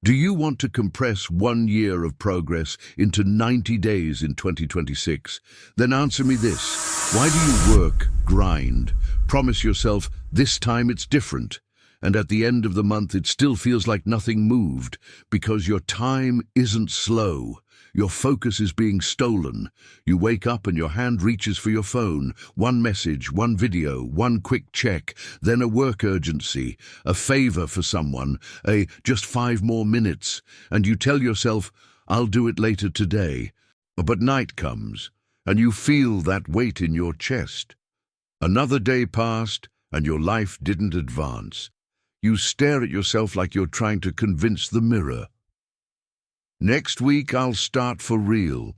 Do you want to compress 1 year of progress into 90 days in 2026? Then answer me this. Why do you work, grind, promise yourself this time it's different, and at the end of the month it still feels like nothing moved? Because your time isn't slow. Your focus is being stolen. You wake up and your hand reaches for your phone. One message, one video, one quick check, then a work urgency, a favor for someone, just 5 more minutes. And you tell yourself, I'll do it later today. But night comes, and you feel that weight in your chest. Another day passed, and your life didn't advance. You stare at yourself like you're trying to convince the mirror. Next week I'll start for real.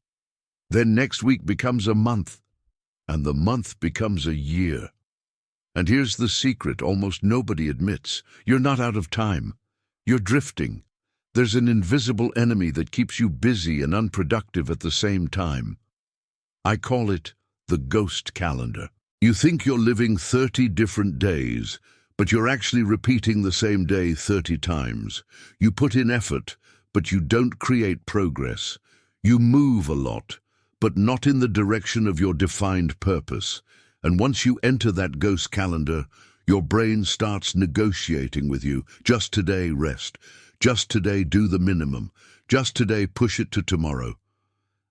Then next week becomes a month, and the month becomes a year. And here's the secret almost nobody admits. You're not out of time. You're drifting. There's an invisible enemy that keeps you busy and unproductive at the same time. I call it the ghost calendar. You think you're living 30 different days, but you're actually repeating the same day 30 times. You put in effort, but you don't create progress. You move a lot, but not in the direction of your defined purpose. And once you enter that ghost calendar, your brain starts negotiating with you. Just today, rest. Just today, do the minimum. Just today, push it to tomorrow.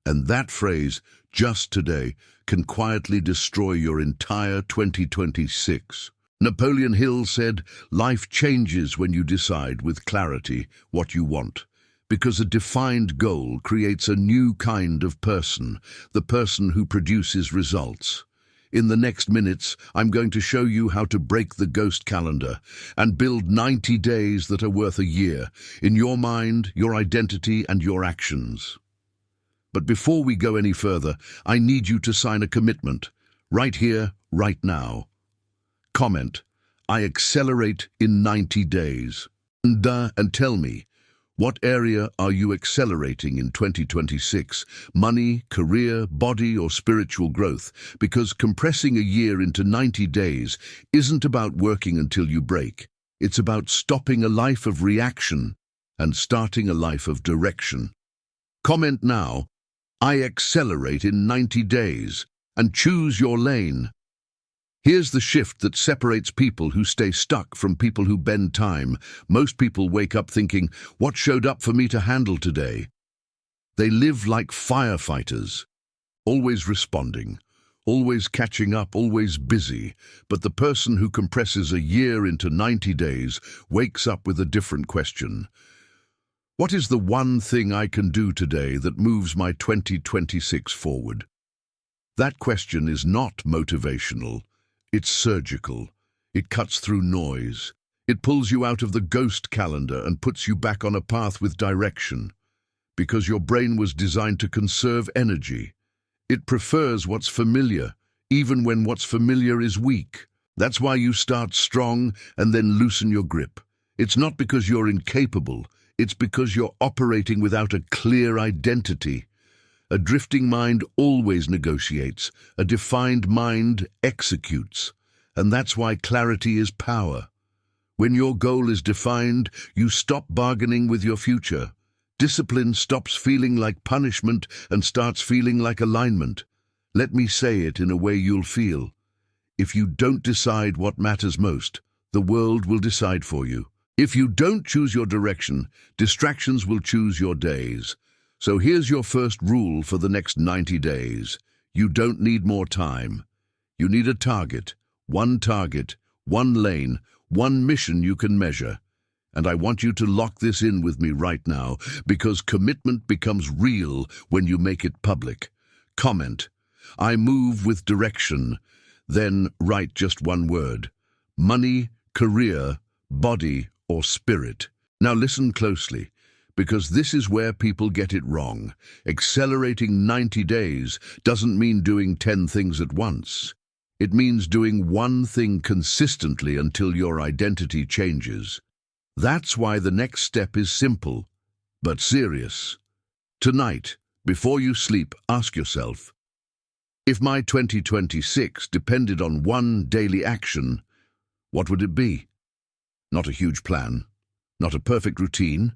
And that phrase, just today, can quietly destroy your entire 2026. Napoleon Hill said, life changes when you decide with clarity what you want. Because a defined goal creates a new kind of person, the person who produces results. In the next minutes, I'm going to show you how to break the ghost calendar and build 90 days that are worth a year, in your mind, your identity, and your actions. But before we go any further, I need you to sign a commitment, right here, right now. Comment, I accelerate in 90 days. And tell me, what area are you accelerating in 2026? Money, career, body, or spiritual growth? Because compressing a year into 90 days isn't about working until you break. It's about stopping a life of reaction and starting a life of direction. Comment now, I accelerate in 90 days, and choose your lane. Here's the shift that separates people who stay stuck from people who bend time. Most people wake up thinking, what showed up for me to handle today? They live like firefighters, always responding, always catching up, always busy. But the person who compresses a year into 90 days wakes up with a different question. What is the one thing I can do today that moves my 2026 forward? That question is not motivational. It's surgical. It cuts through noise. It pulls you out of the ghost calendar and puts you back on a path with direction. Because your brain was designed to conserve energy. It prefers what's familiar, even when what's familiar is weak. That's why you start strong and then loosen your grip. It's not because you're incapable. It's because you're operating without a clear identity. A drifting mind always negotiates. A defined mind executes. And that's why clarity is power. When your goal is defined, you stop bargaining with your future. Discipline stops feeling like punishment and starts feeling like alignment. Let me say it in a way you'll feel. If you don't decide what matters most, the world will decide for you. If you don't choose your direction, distractions will choose your days. So here's your first rule for the next 90 days. You don't need more time. You need a target, one lane, one mission you can measure. And I want you to lock this in with me right now, because commitment becomes real when you make it public. Comment, I move with direction. Then write just one word. Money, career, body, or spirit. Now listen closely. Because this is where people get it wrong. Accelerating 90 days doesn't mean doing 10 things at once. It means doing one thing consistently until your identity changes. That's why the next step is simple, but serious. Tonight, before you sleep, ask yourself, if my 2026 depended on one daily action, what would it be? Not a huge plan, not a perfect routine,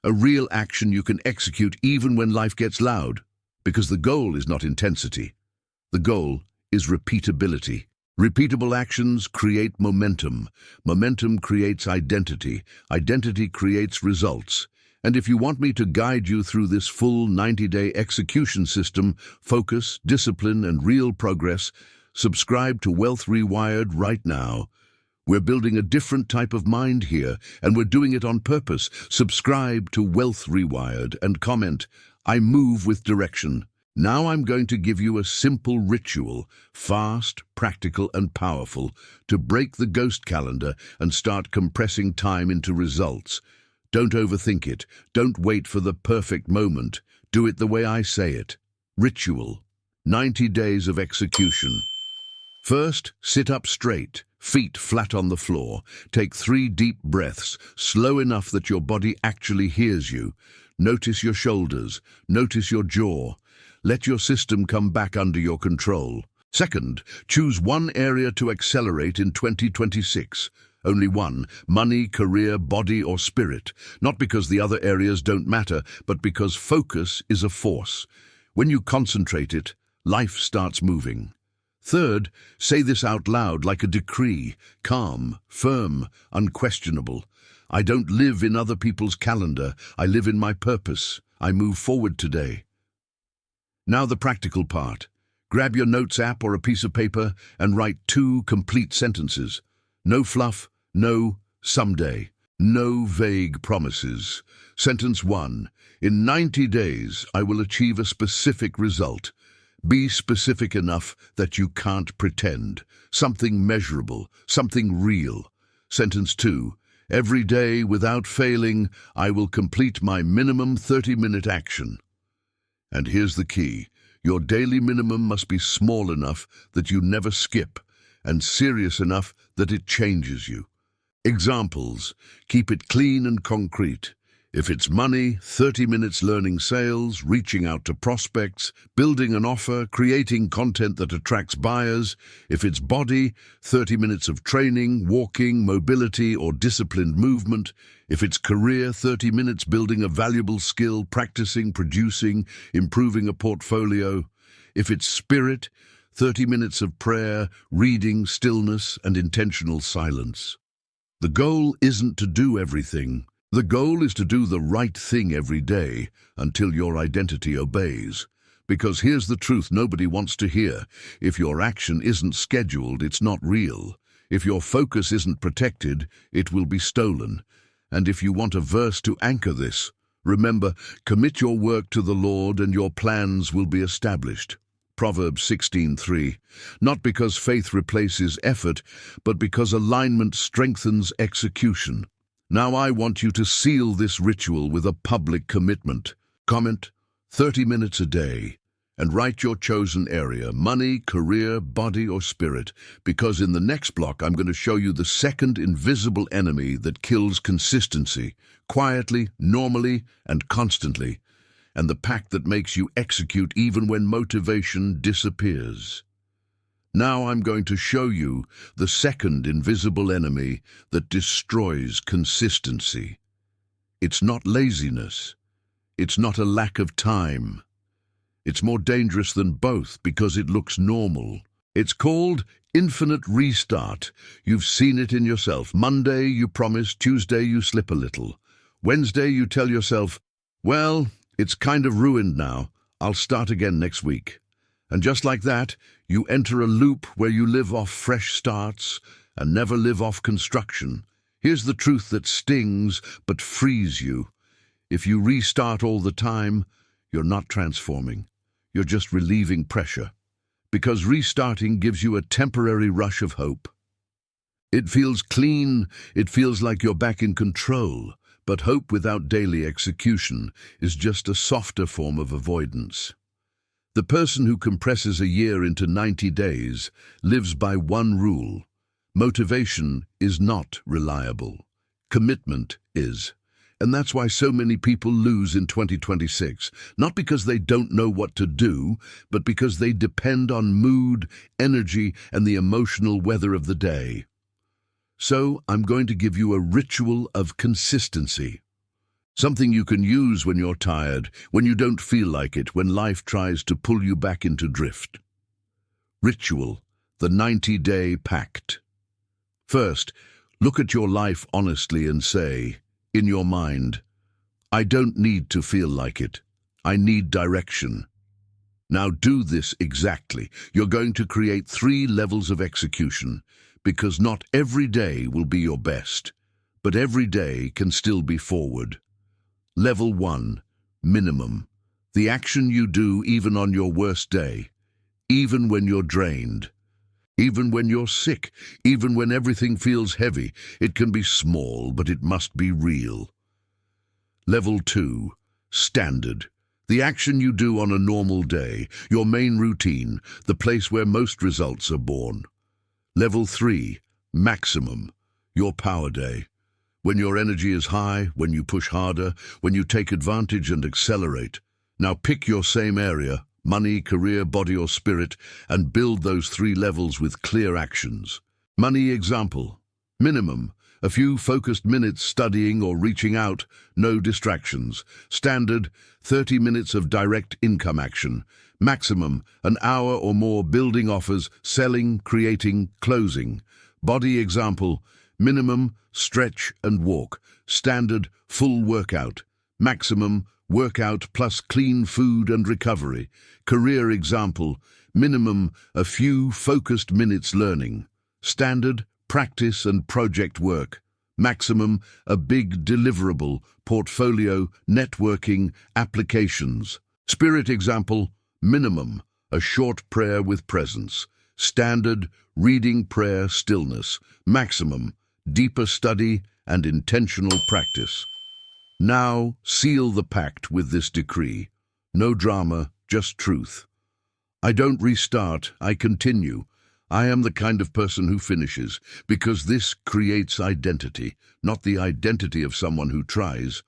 A real action you can execute even when life gets loud. Because the goal is not intensity. The goal is repeatability. Repeatable actions create momentum. Momentum creates identity. Identity creates results. And if you want me to guide you through this full 90-day execution system, focus, discipline, and real progress, subscribe to Wealth Rewired right now. We're building a different type of mind here, and we're doing it on purpose. Subscribe to Wealth Rewired and comment, "I move with direction." Now I'm going to give you a simple ritual, fast, practical, and powerful, to break the ghost calendar and start compressing time into results. Don't overthink it. Don't wait for the perfect moment. Do it the way I say it. Ritual. 90 days of execution. First, sit up straight, feet flat on the floor. Take 3 deep breaths, slow enough that your body actually hears you. Notice your shoulders. Notice your jaw. Let your system come back under your control. Second, choose one area to accelerate in 2026. Only one: money, career, body, or spirit. Not because the other areas don't matter, but because focus is a force. When you concentrate it, life starts moving. Third, say this out loud like a decree: calm, firm, unquestionable. I don't live in other people's calendar. I live in my purpose. I move forward today. Now the practical part. Grab your notes app or a piece of paper and write 2 complete sentences. No fluff, no someday, no vague promises. Sentence 1. In 90 days, I will achieve a specific result. Be specific enough that you can't pretend. Something measurable, something real. Sentence 2. Every day, without failing, I will complete my minimum 30-minute action. And here's the key. Your daily minimum must be small enough that you never skip, and serious enough that it changes you. Examples. Keep it clean and concrete. If it's money, 30 minutes learning sales, reaching out to prospects, building an offer, creating content that attracts buyers. If it's body, 30 minutes of training, walking, mobility, or disciplined movement. If it's career, 30 minutes building a valuable skill, practicing, producing, improving a portfolio. If it's spirit, 30 minutes of prayer, reading, stillness, and intentional silence. The goal isn't to do everything. The goal is to do the right thing every day until your identity obeys. Because here's the truth nobody wants to hear. If your action isn't scheduled, it's not real. If your focus isn't protected, it will be stolen. And if you want a verse to anchor this, remember, commit your work to the Lord and your plans will be established. Proverbs 16:3. Not because faith replaces effort, but because alignment strengthens execution. Now I want you to seal this ritual with a public commitment. Comment 30 minutes a day and write your chosen area: money, career, body, or spirit. Because in the next block, I'm going to show you the second invisible enemy that kills consistency, quietly, normally, and constantly, and the pact that makes you execute even when motivation disappears. Now I'm going to show you the second invisible enemy that destroys consistency. It's not laziness. It's not a lack of time. It's more dangerous than both because it looks normal. It's called infinite restart. You've seen it in yourself. Monday you promise, Tuesday you slip a little. Wednesday you tell yourself, well, it's kind of ruined now. I'll start again next week. And just like that, you enter a loop where you live off fresh starts and never live off construction. Here's the truth that stings but frees you. If you restart all the time, you're not transforming. You're just relieving pressure. Because restarting gives you a temporary rush of hope. It feels clean, it feels like you're back in control. But hope without daily execution is just a softer form of avoidance. The person who compresses a year into 90 days lives by one rule. Motivation is not reliable. Commitment is. And that's why so many people lose in 2026. Not because they don't know what to do, but because they depend on mood, energy, and the emotional weather of the day. So I'm going to give you a ritual of consistency. Something you can use when you're tired, when you don't feel like it, when life tries to pull you back into drift. Ritual, the 90-day pact. First, look at your life honestly and say, in your mind, I don't need to feel like it. I need direction. Now do this exactly. You're going to create 3 levels of execution, because not every day will be your best, but every day can still be forward. Level 1, minimum. The action you do even on your worst day, even when you're drained, even when you're sick, even when everything feels heavy. It can be small, but it must be real. Level 2, standard. The action you do on a normal day, your main routine, the place where most results are born. Level 3, maximum. Your power day. When your energy is high, when you push harder, when you take advantage and accelerate. Now pick your same area, money, career, body or spirit, and build those 3 levels with clear actions. Money example. Minimum, a few focused minutes studying or reaching out, no distractions. Standard, 30 minutes of direct income action. Maximum, an hour or more building offers, selling, creating, closing. Body example. Minimum, stretch and walk. Standard, full workout. Maximum, workout plus clean food and recovery. Career example. Minimum, a few focused minutes learning. Standard, practice and project work. Maximum, a big deliverable, portfolio, networking, applications. Spirit example. Minimum, a short prayer with presence. Standard, reading, prayer, stillness. Maximum, deeper study and intentional practice. Now, seal the pact with this decree. No drama, just truth. I don't restart, I continue. I am the kind of person who finishes, because this creates identity, not the identity of someone who tries,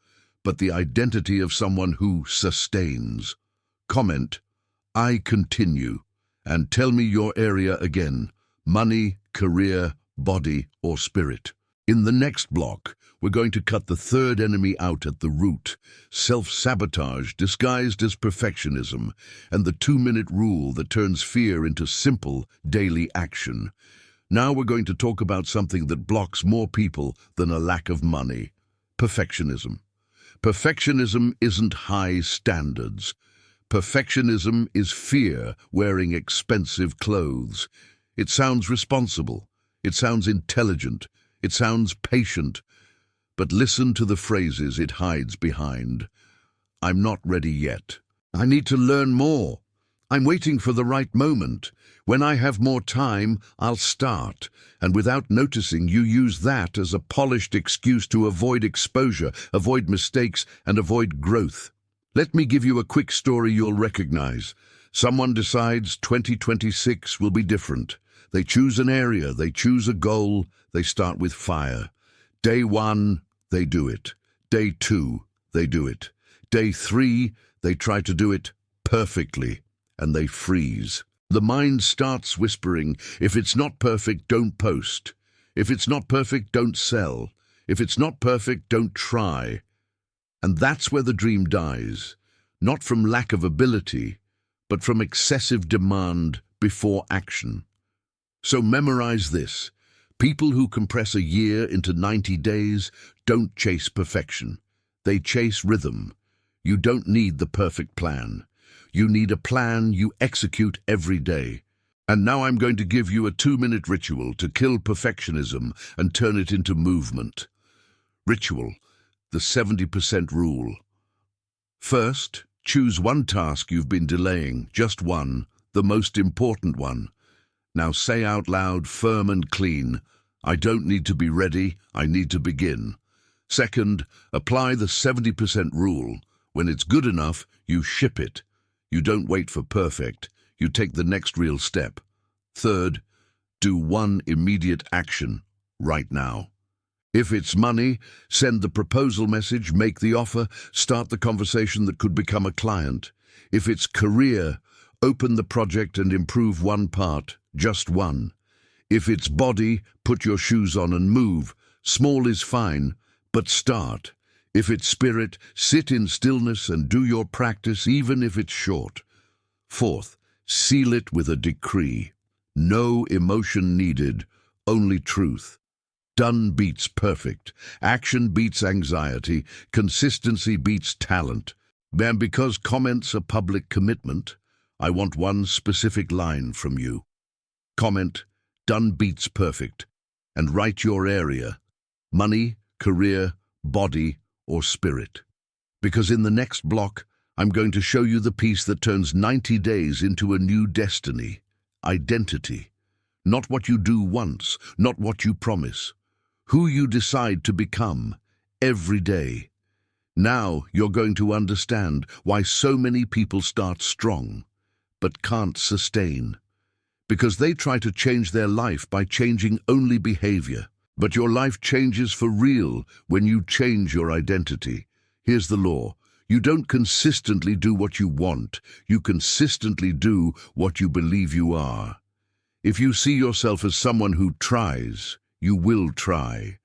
but the identity of someone who sustains. Comment, I continue, and tell me your area again, money, career, body, or spirit. In the next block, we're going to cut the 3rd enemy out at the root, self-sabotage disguised as perfectionism, and the 2-minute rule that turns fear into simple, daily action. Now we're going to talk about something that blocks more people than a lack of money: perfectionism. Perfectionism isn't high standards. Perfectionism is fear wearing expensive clothes. It sounds responsible. It sounds intelligent. It sounds patient. But listen to the phrases it hides behind. I'm not ready yet. I need to learn more. I'm waiting for the right moment. When I have more time, I'll start. And without noticing, you use that as a polished excuse to avoid exposure, avoid mistakes, and avoid growth. Let me give you a quick story you'll recognize. Someone decides 2026 will be different. They choose an area, they choose a goal, they start with fire. Day 1, they do it. Day 2, they do it. Day 3, they try to do it perfectly, and they freeze. The mind starts whispering, if it's not perfect, don't post. If it's not perfect, don't sell. If it's not perfect, don't try. And that's where the dream dies, not from lack of ability, but from excessive demand before action. So memorize this. People who compress a year into 90 days don't chase perfection. They chase rhythm. You don't need the perfect plan. You need a plan you execute every day. And now I'm going to give you a 2-minute ritual to kill perfectionism and turn it into movement. Ritual, the 70% rule. First, choose one task you've been delaying, just one, the most important one. Now say out loud, firm and clean, I don't need to be ready, I need to begin. Second, apply the 70% rule. When it's good enough, you ship it. You don't wait for perfect, you take the next real step. Third, do one immediate action right now. If it's money, send the proposal message, make the offer, start the conversation that could become a client. If it's career, open the project and improve one part, just one. If it's body, put your shoes on and move. Small is fine, but start. If it's spirit, sit in stillness and do your practice even if it's short. Fourth, seal it with a decree. No emotion needed, only truth. Done beats perfect. Action beats anxiety. Consistency beats talent. And because comments are public commitment, I want one specific line from you. Comment, done beats perfect, and write your area, money, career, body, or spirit. Because in the next block, I'm going to show you the piece that turns 90 days into a new destiny, identity. Not what you do once, not what you promise. Who you decide to become, every day. Now you're going to understand why so many people start strong, but can't sustain. Because they try to change their life by changing only behavior. But your life changes for real when you change your identity. Here's the law. You don't consistently do what you want. You consistently do what you believe you are. If you see yourself as someone who tries, you will try.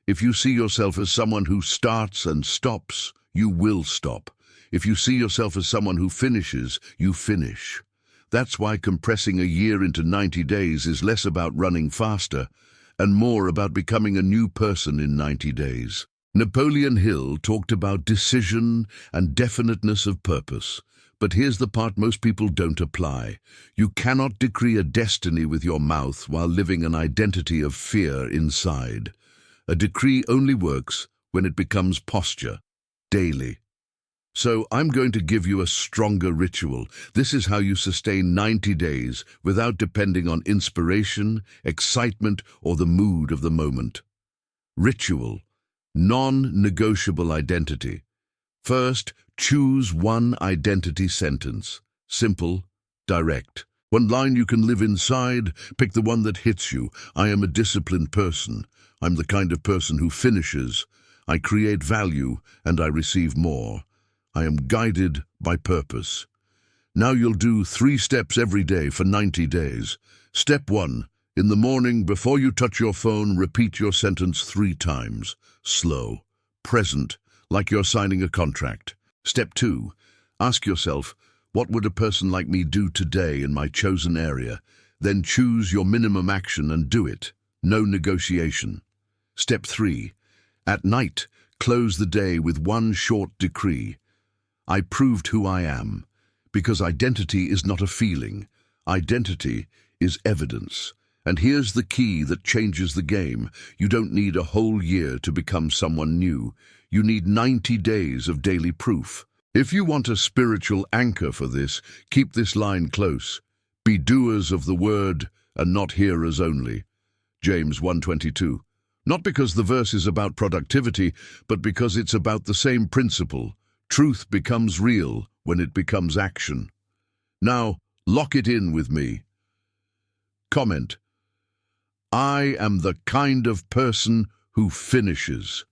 If you see yourself as someone who starts and stops, you will stop. If you see yourself as someone who finishes, you finish. That's why compressing a year into 90 days is less about running faster and more about becoming a new person in 90 days. Napoleon Hill talked about decision and definiteness of purpose. But here's the part most people don't apply. You cannot decree a destiny with your mouth while living an identity of fear inside. A decree only works when it becomes posture, daily. So I'm going to give you a stronger ritual. This is how you sustain 90 days without depending on inspiration, excitement, or the mood of the moment. Ritual, non-negotiable identity. First, choose one identity sentence. Simple, direct. One line you can live inside, pick the one that hits you. I am a disciplined person. I'm the kind of person who finishes. I create value and I receive more. I am guided by purpose. Now you'll do 3 steps every day for 90 days. Step 1. In the morning, before you touch your phone, repeat your sentence 3 times. Slow, present, like you're signing a contract. Step 2. Ask yourself, what would a person like me do today in my chosen area? Then choose your minimum action and do it. No negotiation. Step 3. At night, close the day with one short decree. I proved who I am, because identity is not a feeling. Identity is evidence. And here's the key that changes the game. You don't need a whole year to become someone new. You need 90 days of daily proof. If you want a spiritual anchor for this, keep this line close. Be doers of the word and not hearers only. James 1:22. Not because the verse is about productivity, but because it's about the same principle. Truth becomes real when it becomes action. Now, lock it in with me. Comment. I am the kind of person who finishes.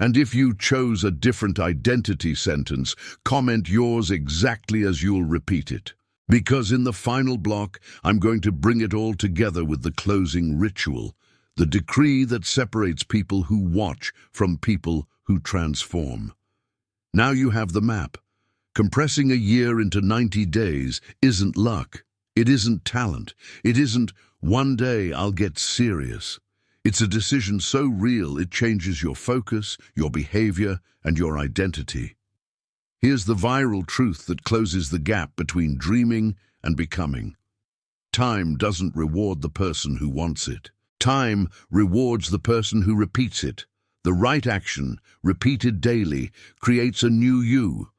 And if you chose a different identity sentence, comment yours exactly as you'll repeat it. Because in the final block, I'm going to bring it all together with the closing ritual, the decree that separates people who watch from people who transform. Now you have the map. Compressing a year into 90 days isn't luck. It isn't talent. It isn't, one day I'll get serious. It's a decision so real it changes your focus, your behavior, and your identity. Here's the viral truth that closes the gap between dreaming and becoming. Time doesn't reward the person who wants it. Time rewards the person who repeats it. The right action, repeated daily, creates a new you.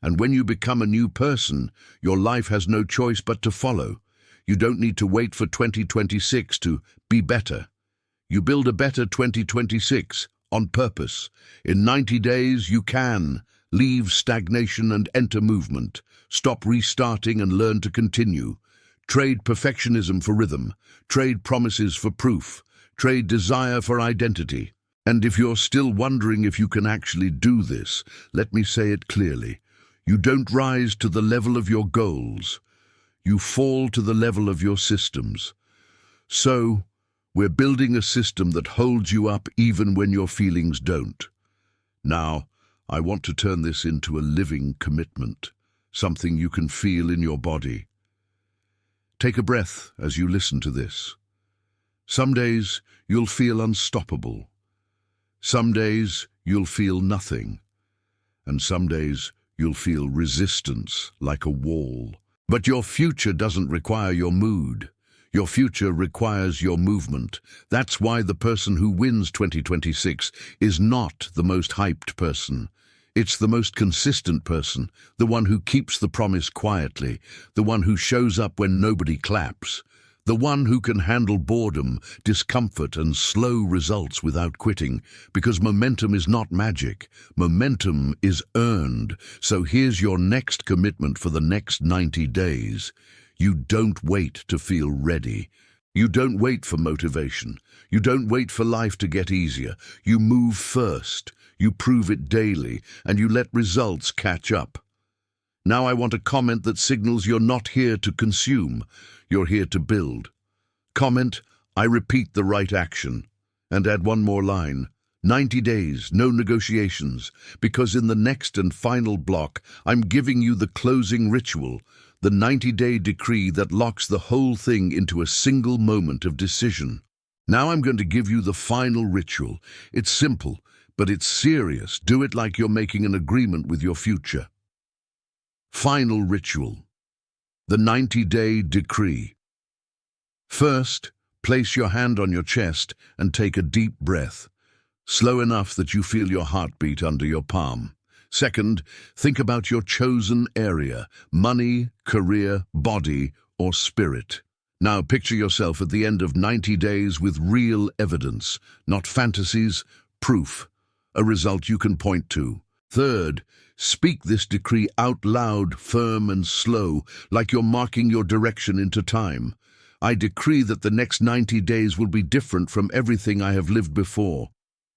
And when you become a new person, your life has no choice but to follow. You don't need to wait for 2026 to be better. You build a better 2026 on purpose. In 90 days, you can leave stagnation and enter movement. Stop restarting and learn to continue. Trade perfectionism for rhythm. Trade promises for proof. Trade desire for identity. And if you're still wondering if you can actually do this, let me say it clearly. You don't rise to the level of your goals. You fall to the level of your systems. So, we're building a system that holds you up even when your feelings don't. Now, I want to turn this into a living commitment, something you can feel in your body. Take a breath as you listen to this. Some days you'll feel unstoppable. Some days you'll feel nothing. And some days you'll feel resistance like a wall. But your future doesn't require your mood. Your future requires your movement. That's why the person who wins 2026 is not the most hyped person. It's the most consistent person, the one who keeps the promise quietly, the one who shows up when nobody claps, the one who can handle boredom, discomfort, and slow results without quitting, because momentum is not magic. Momentum is earned. So here's your next commitment for the next 90 days. You don't wait to feel ready. You don't wait for motivation. You don't wait for life to get easier. You move first. You prove it daily, and you let results catch up. Now I want a comment that signals you're not here to consume. You're here to build. Comment, I repeat the right action. And add one more line. 90 days, no negotiations, because in the next and final block, I'm giving you the closing ritual, the 90-day decree that locks the whole thing into a single moment of decision. Now I'm going to give you the final ritual. It's simple, but it's serious. Do it like you're making an agreement with your future. Final ritual. The 90-day decree. First, place your hand on your chest and take a deep breath, slow enough that you feel your heartbeat under your palm. Second, think about your chosen area, money, career, body, or spirit. Now picture yourself at the end of 90 days with real evidence, not fantasies, proof, a result you can point to. Third, speak this decree out loud, firm and slow, like you're marking your direction into time. I decree that the next 90 days will be different from everything I have lived before.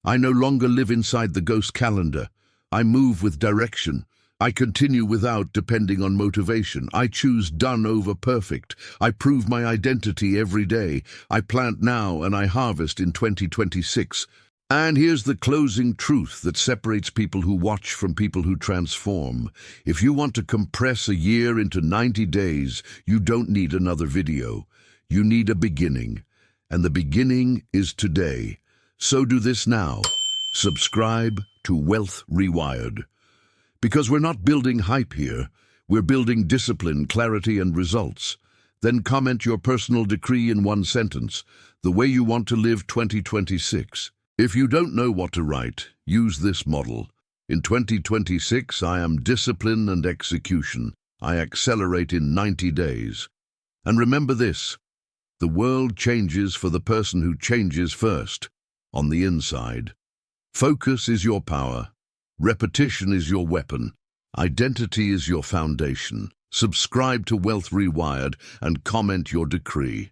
I no longer live inside the ghost calendar. I move with direction. I continue without depending on motivation. I choose done over perfect. I prove my identity every day. I plant now and I harvest in 2026. And here's the closing truth that separates people who watch from people who transform. If you want to compress a year into 90 days, you don't need another video. You need a beginning. And the beginning is today. So do this now. Subscribe to Wealth Rewired. Because we're not building hype here. We're building discipline, clarity, and results. Then comment your personal decree in one sentence, the way you want to live 2026. If you don't know what to write, use this model. In 2026, I am discipline and execution. I accelerate in 90 days. And remember this, the world changes for the person who changes first, on the inside. Focus is your power. Repetition is your weapon. Identity is your foundation. Subscribe to Wealth Rewired and comment your decree.